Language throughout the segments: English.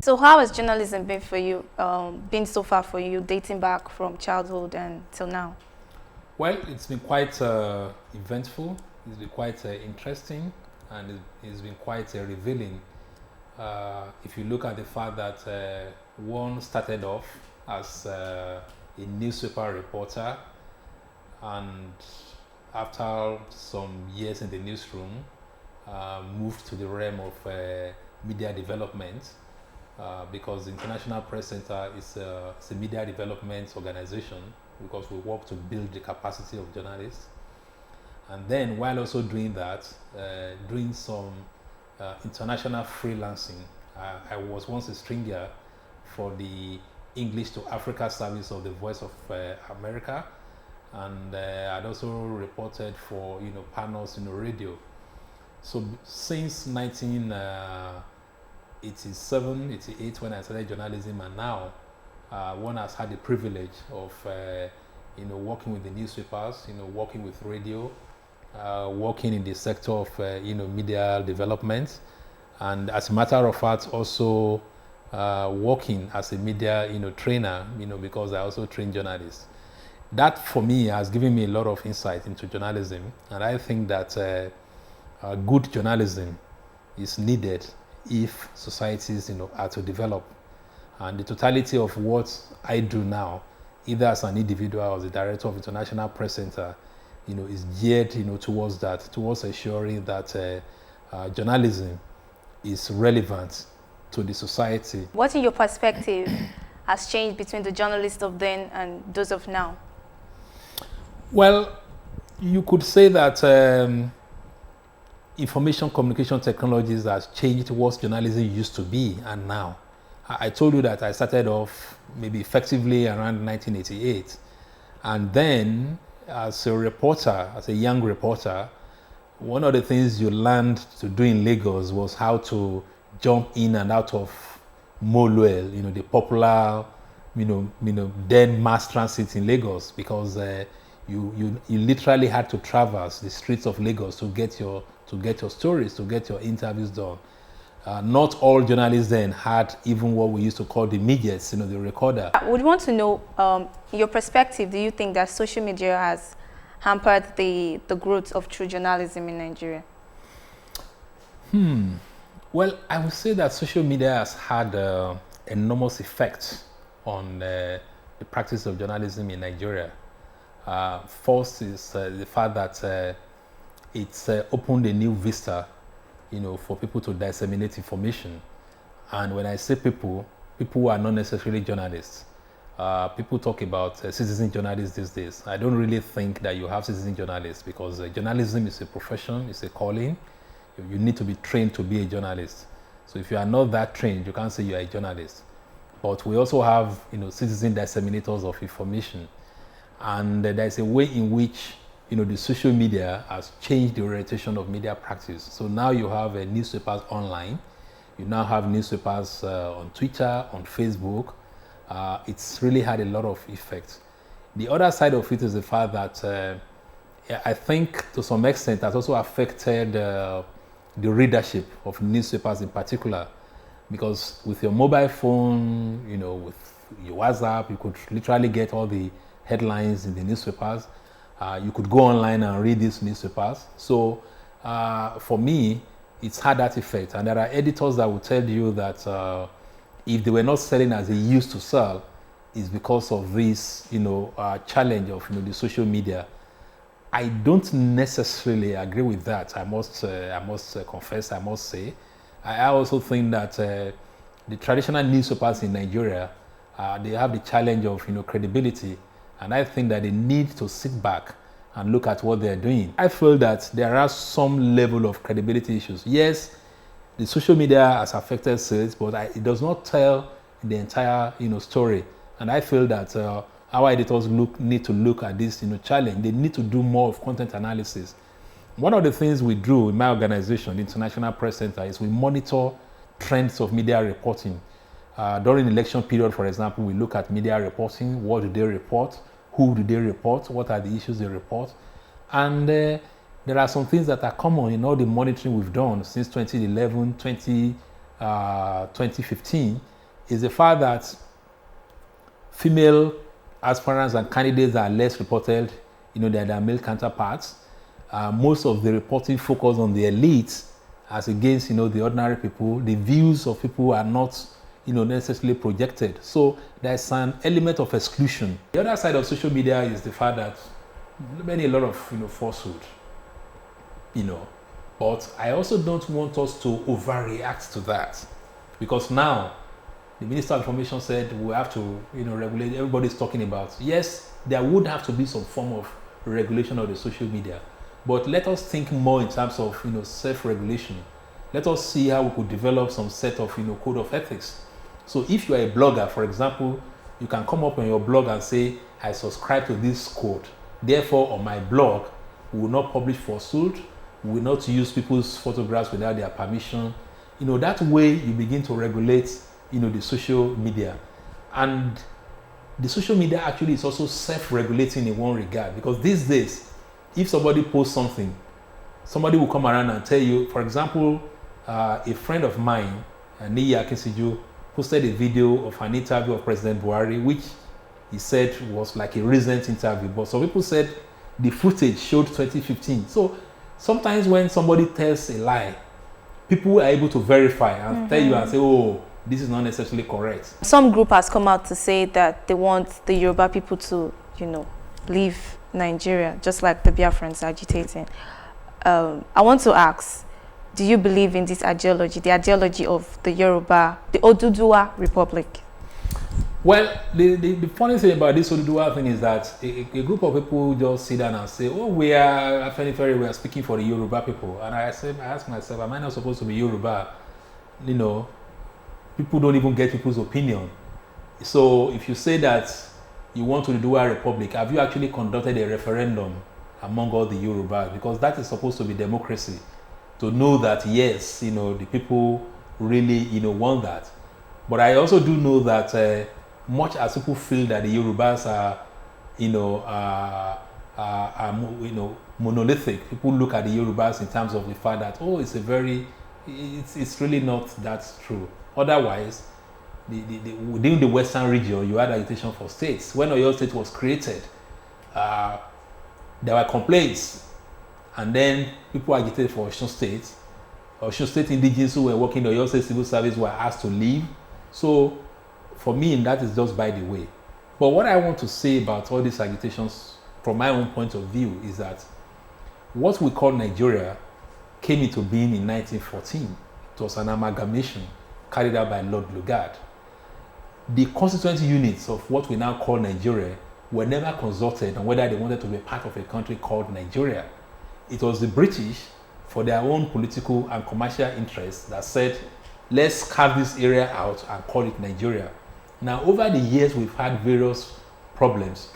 So how has journalism been for you, been so far for you, dating back from childhood and till now? Well, it's been quite eventful, it's been quite interesting, and it's been quite revealing. If you look at the fact that one started off as a newspaper reporter, and after some years in the newsroom, moved to the realm of media development, because the International Press Center is it's a media development organization, because we work to build the capacity of journalists. And then while also doing that, doing some international freelancing. I was once a stringer for the English to Africa service of the Voice of America, and I'd also reported for panels in the radio. So since 1987, 88, when I started journalism, and now one has had the privilege of working with the newspapers, working with radio, working in the sector of media development, and as a matter of fact, also working as a media trainer, because I also train journalists. That for me has given me a lot of insight into journalism, and I think that good journalism is needed if societies are to develop. And the totality of what I do now, either as an individual or as the director of International Press Center, is geared towards that, towards ensuring that journalism is relevant to the society. What in your perspective has changed between the journalists of then and those of now? Well, you could say that information communication technologies has changed what journalism used to be and now. I told you that I started off maybe effectively around 1988, and then as a reporter, as a young reporter, one of the things you learned to do in Lagos was how to jump in and out of Moluel, the popular, then mass transit in Lagos, because you literally had to traverse the streets of Lagos to get your stories, to get your interviews done. Not all journalists then had even what we used to call the midgets, the recorder. I would want to know, your perspective, do you think that social media has hampered the growth of true journalism in Nigeria? Well, I would say that social media has had enormous effect on the practice of journalism in Nigeria. First is the fact that it's opened a new vista, for people to disseminate information. And when I say people who are not necessarily journalists. People talk about citizen journalists these days. I don't really think that you have citizen journalists, because journalism is a profession, it's a calling. You need to be trained to be a journalist. So if you are not that trained, you can't say you are a journalist. But we also have, citizen disseminators of information. And there's a way in which, the social media has changed the orientation of media practice. So now you have newspapers online. You now have newspapers on Twitter, on Facebook. It's really had a lot of effect. The other side of it is the fact that I think to some extent has also affected the readership of newspapers in particular, because with your mobile phone, with your WhatsApp, you could literally get all the headlines in the newspapers. You could go online and read these newspapers. So for me, it's had that effect. And there are editors that will tell you that if they were not selling as they used to sell, it's because of this, challenge of the social media. I don't necessarily agree with that. I must confess. I must say, I also think that the traditional newspapers in Nigeria, they have the challenge of credibility, and I think that they need to sit back and look at what they are doing. I feel that there are some level of credibility issues. Yes, the social media has affected sales, but it does not tell the entire story. And I feel that our editors need to look at this challenge. They need to do more of content analysis. One of the things we do in my organization, the International Press Center, is we monitor trends of media reporting. During election period, for example, we look at media reporting. What do they report? Who do they report? What are the issues they report? And there are some things that are common in all the monitoring we've done since 2011, 2015 is the fact that female aspirants and candidates are less reported, than their male counterparts. Most of the reporting focus on the elites as against, the ordinary people. The views of people are not, necessarily projected. So there's an element of exclusion. The other side of social media is the fact that a lot of, falsehood, But I also don't want us to overreact to that, because now the Minister of Information said we have to, regulate. Everybody's talking about, yes, there would have to be some form of regulation of the social media, but let us think more in terms of, self-regulation. Let us see how we could develop some set of, code of ethics. So if you are a blogger, for example, you can come up on your blog and say, I subscribe to this code. Therefore, on my blog, we will not publish falsehood. We will not use people's photographs without their permission. That way you begin to regulate, the social media. And the social media actually is also self-regulating in one regard, because these days, if somebody posts something, somebody will come around and tell you, for example, a friend of mine, Niyi Akinsiju, posted a video of an interview of President Buhari, which he said was like a recent interview, but some people said the footage showed 2015. So sometimes when somebody tells a lie, people are able to verify and tell you and say, oh, this is not necessarily correct. Some group has come out to say that they want the Yoruba people to, leave Nigeria, just like the Biafrans agitating. I want to ask, do you believe in this ideology, the ideology of the Yoruba, the Oduduwa Republic? Well, the funny thing about this Oduduwa thing is that a group of people just sit down and say, oh, we are speaking for the Yoruba people. And I ask myself, am I not supposed to be Yoruba? People don't even get people's opinion. So if you say that you want to do a republic, have you actually conducted a referendum among all the Yorubas? Because that is supposed to be democracy, to know that yes, the people really want that. But I also do know that much as people feel that the Yorubas are monolithic, people look at the Yorubas in terms of the fact that, oh, it's really not that true. Otherwise, within the Western region, you had agitation for states. When Oyo State was created, there were complaints, and then people agitated for Osun State. Osun State indigenes who were working in the Oyo State civil service were asked to leave. So, for me, that is just by the way. But what I want to say about all these agitations, from my own point of view, is that what we call Nigeria came into being in 1914. It was an amalgamation carried out by Lord Lugard. The constituent units of what we now call Nigeria were never consulted on whether they wanted to be part of a country called Nigeria. It was the British, for their own political and commercial interests, that said, let's carve this area out and call it Nigeria. Now, over the years, we've had various problems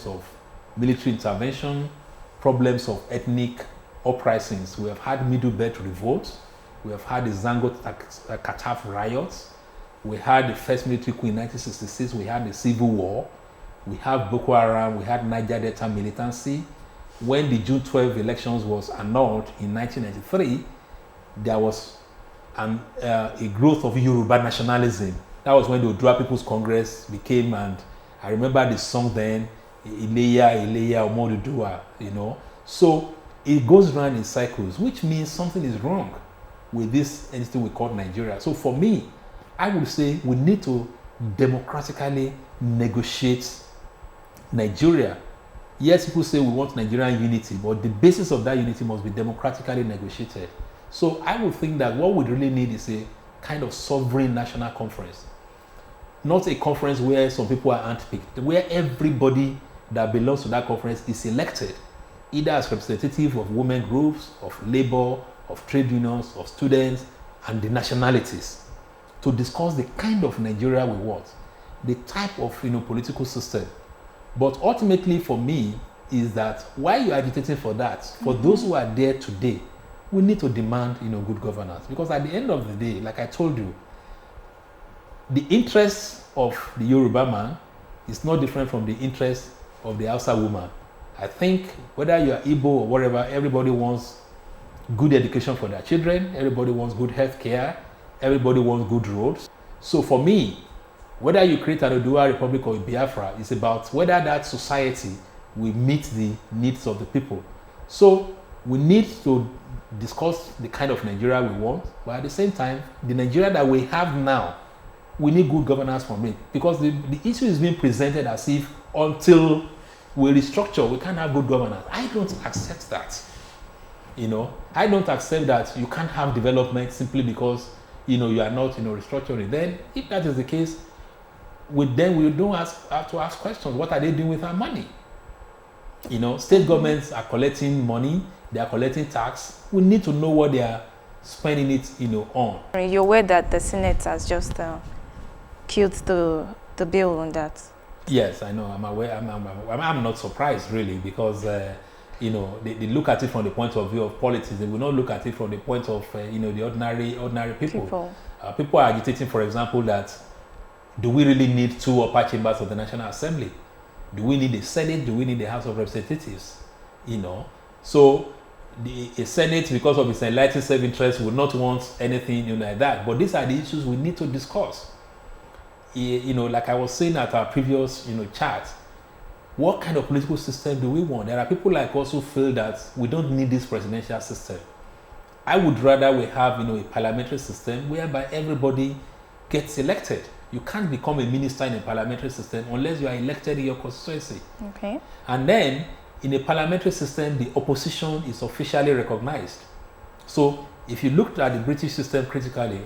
of military intervention, problems of ethnic uprisings. We have had Middle Belt revolts. We have had the Zango Kataf riots. We had the first military coup in 1966. We had the Civil War. We have Boko Haram. We had Niger Delta militancy. When the June 12 elections was annulled in 1993, there was a growth of Yoruba nationalism. That was when the Odua People's Congress became, and I remember the song then, Ileya, Ileya, Omodudua, So it goes around in cycles, which means something is wrong with this entity we call Nigeria. So for me, I would say we need to democratically negotiate Nigeria. Yes, people say we want Nigerian unity, but the basis of that unity must be democratically negotiated. So I would think that what we really need is a kind of sovereign national conference. Not a conference where some people are handpicked, where everybody that belongs to that conference is elected, either as representative of women groups, of labor, of trade unions, of students, and the nationalities, to discuss the kind of Nigeria we want, the type of political system. But ultimately for me is that while you're agitating for that, for those who are there today, we need to demand good governance. Because at the end of the day, like I told you, the interest of the Yoruba man is not different from the interest of the Hausa woman. I think whether you are Igbo or whatever, everybody wants good education for their children, everybody wants good health care, everybody wants good roads. So for me, whether you create an Oduduwa Republic or a Biafra, it's about whether that society will meet the needs of the people. So we need to discuss the kind of Nigeria we want, but at the same time, the Nigeria that we have now, we need good governance from it, because the issue is being presented as if until we restructure, we can't have good governance. I don't accept that. I don't accept that you can't have development simply because you are not restructuring. Then if that is the case, we don't have to ask questions. What are they doing with our money? State governments are collecting money, they are collecting tax. We need to know what they are spending it on. You're aware that the Senate has just killed the bill on that? Yes, I know. I'm aware. I'm not surprised really, because they look at it from the point of view of politics. They will not look at it from the point of the ordinary people. People are agitating, for example, that do we really need 2 upper chambers of the National Assembly? Do we need a Senate? Do we need the House of Representatives? So a Senate, because of its enlightened self-interest, would not want anything like that. But these are the issues we need to discuss. Like I was saying at our previous chat, what kind of political system do we want? There are people like us who feel that we don't need this presidential system. I would rather we have a parliamentary system whereby everybody gets elected. You can't become a minister in a parliamentary system unless you are elected in your constituency. Okay. And then in a parliamentary system, the opposition is officially recognized. So if you looked at the British system critically,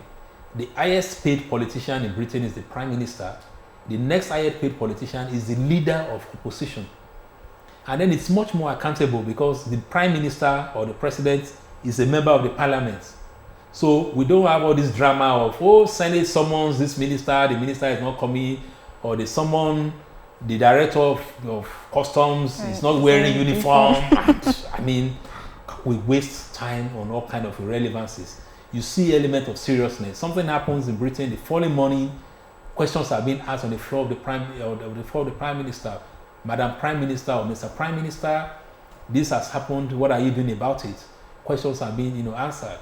the highest paid politician in Britain is the Prime Minister. The next highest paid politician is the leader of opposition. And then it's much more accountable because the Prime Minister or the President is a member of the Parliament. So we don't have all this drama of, Senate summons this minister, the minister is not coming, or they summon the director of customs is not wearing uniform. I mean, we waste time on all kind of irrelevancies. You see element of seriousness. Something happens in Britain, the following morning, questions are being asked on the floor of the Prime Minister. Madam Prime Minister or Mr. Prime Minister, this has happened, what are you doing about it? Questions are being answered.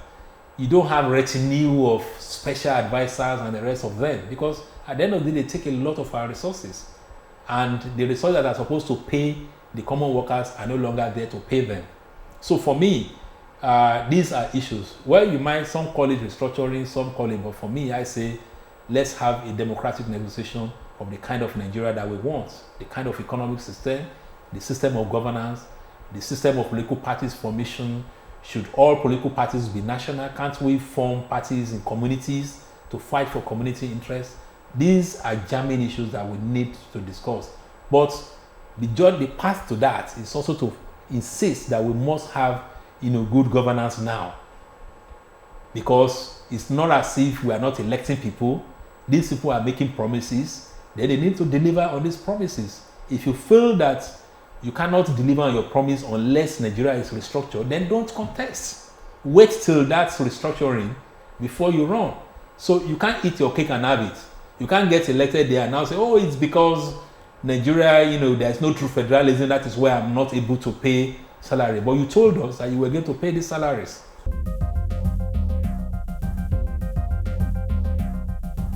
You don't have retinue of special advisors and the rest of them, because at the end of the day, they take a lot of our resources. And the resources that are supposed to pay the common workers are no longer there to pay them. So for me, these are issues. Well, you might, some call it restructuring, some call it, but for me, I say, let's have a democratic negotiation of the kind of Nigeria that we want, the kind of economic system, the system of governance, the system of political parties formation. Should all political parties be national? Can't we form parties in communities to fight for community interests? These are germane issues that we need to discuss. But the path to that is also to insist that we must have good governance now. Because it's not as if we are not electing people. These people are making promises. Then they need to deliver on these promises. If you feel that you cannot deliver on your promise unless Nigeria is restructured, then don't contest. Wait till that's restructuring before you run. So you can't eat your cake and have it. You can't get elected there and now say, it's because Nigeria, there's no true federalism. That is why I'm not able to pay salary. But you told us that you were going to pay these salaries.